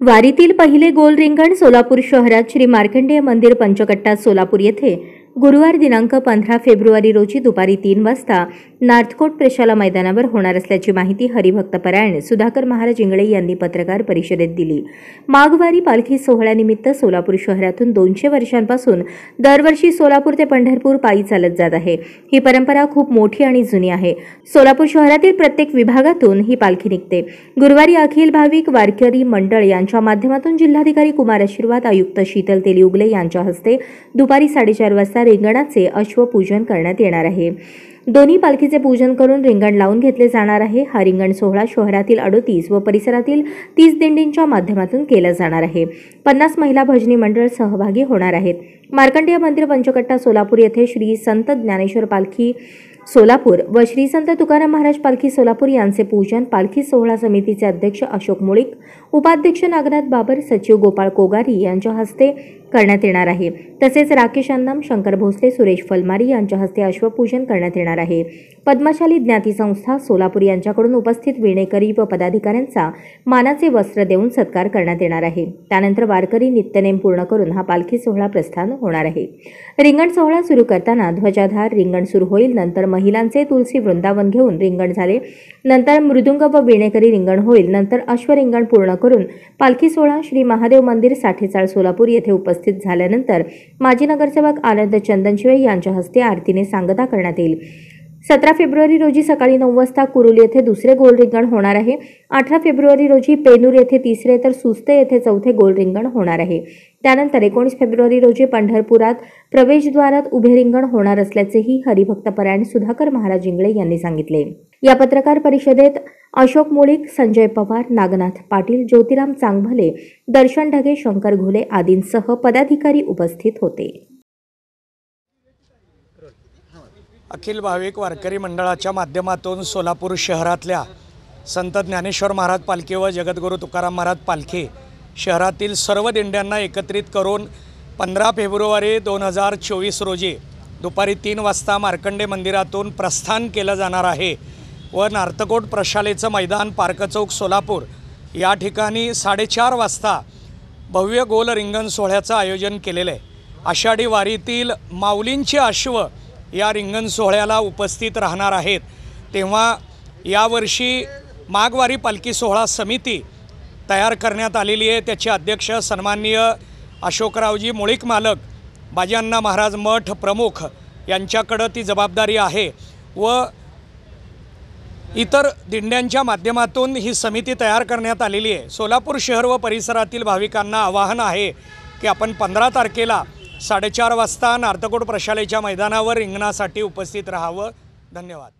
वारीतील पहिले गोल रिंगण सोलापूर शहरात श्री मार्कंडेय मंदिर पंचकट्टा सोलापूर येथे गुरुवार दिनांक 15 फेब्रुवारी रोजी दुपारी 3 वाजता नार्थकोट प्रशाला मैदानावर होणार असल्याची माहिती हरिभक्तपरायण सुधाकर महाराज इंगळे यांनी पत्रकार परिषदेत दिली। माघवारी पालखी सोहळ्यानिमित्त सोलापूर शहरातून 200 वर्षांपासून दरवर्षी सोलापूर ते पंढरपूर पायी चालत जात आहे। ही परंपरा खूप मोठी आणि जुनी आहे। सोलापूर शहरातील प्रत्येक विभागातून ही पालखी निघते। गुरुवारी अखिल भाविक वारकरी मंडळ यांच्या माध्यमातून जिल्हाधिकारी कुमार आशीर्वाद आयुक्त शीतल तेलिउगले यांच्या हस्ते दुपारी 4:30 वाजता रिंगणाचे अश्वपूजन करण्यात येणार आहे। दोन्ही पालखीचे पूजन करून रिंगण लावून घेतले जाणार आहे। हा रिंगण सोहळा शहरातील 38 व परिसरातील 30 दिंडींच्या माध्यमातून केला जाणार आहे। 50 महिला भजनी मंडळ सहभागी होणार आहेत। मार्कंडेय मंदिर पंचकट्टा सोलापूर येथे श्री संत ज्ञानेश्वर पालखी सोलापूर व श्री संत तुकाराम महाराज पालखी सोलापूर यांचे पूजन पालखी सोहळा समितीचे अध्यक्ष अशोक मुळीक, उपाध्यक्ष नागनाथ बाबर, सचिव गोपाळ कोगारी यांच्या हस्ते करण्यात येणार आहे। तसेच राकेश अन्नम, शंकर भोसले, सुरेश फलमारी यांच्या हस्ते अश्वपूजन करण्यात येणार आहे। पद्मशाली ज्ञाती संस्था सोलापूर यांच्याकडून उपस्थित विणेकरी व पदाधिकाऱ्यांचा मानाचे वस्त्र देऊन सत्कार करण्यात येणार आहे। त्यानंतर वारकरी नित्यनेम पूर्ण करून हा पालखी सोहळा प्रस्थान होणार आहे। रिंगण सोहळा सुरू करताना ध्वजाधार रिंगण सुरू होईल। नंतर महिलांचे तुलसी वृंदावन घेऊन रिंगण झाले। नंतर मृदुंग व विणेकरी रिंगण होईल। नंतर अश्वरिंगण पूर्ण करून पालखी सोहळा श्री महादेव मंदिर साठेचाळ सोलापूर येथे उपस्थित झाल्यानंतर माजी नगरसेवक आनंद चंदनशिवे यांच्या हस्ते आरतीने सांगता करण्यात येईल। 17 फेब्रुवारी रोजी सकाळी 9 वाजता कुरुल येथे दुसरे गोल रिंगण होणार आहे। 18 फेब्रुवारी रोजी पेनूर येथे तिसरे तर सुस्ते येथे चौथे गोल रिंगण होणार आहे। त्यानंतर 19 फेब्रुवारी रोजी पंढरपुरात प्रवेशद्वारात उभे रिंगण होणार असल्याचेही हरिभक्तपरायण सुधाकर महाराज इंगळे यांनी सांगितले। या पत्रकार परिषदेत अशोक मुळीक, संजय पवार, नागनाथ पाटील, ज्योतिराम चांगभले, दर्शन ढगे, शंकर घोले आदींसह पदाधिकारी उपस्थित होते। अखिल भाविक वारकरी मंडळाच्या माध्यमातून सोलापूर शहरातल्या संत ज्ञानेश्वर महाराज पालखी व जगद्गुरू तुकाराम महाराज पालखी शहरातील सर्व दिंड्यांना एकत्रित करून 15 फेब्रुवारी 2024 रोजी दुपारी 3 वाजता मार्कंडे मंदिरातून प्रस्थान केलं जाणार आहे व नार्थकोट प्रशालेचं मैदान पार्क चौक सोलापूर या ठिकाणी 4:30 वाजता भव्य गोल रिंगण सोहळ्याचं आयोजन केलेलं आहे। आषाढी वारीतील माऊलींचे अश्व या रिंगण सोहळ्याला उपस्थित राहणार आहेत। तेव्हा यावर्षी माघवारी पालखी सोहळा समिती तयार करण्यात आलेली आहे। त्याचे अध्यक्ष सन्माननीय अशोकरावजी मुळीक मालक, बाजांना महाराज मठ प्रमुख यांच्याकडे ती जबाबदारी आहे व इतर दिंड्यांच्या माध्यमातून ही समिती तयार करण्यात आलेली आहे। सोलापूर शहर व परिसरातील भाविकांना आवाहन आहे की आपण 15 तारखेला 4:30 वाजता नार्थकोट प्रशालेच्या मैदानावर रिंगणासाठी उपस्थित राहावं। धन्यवाद।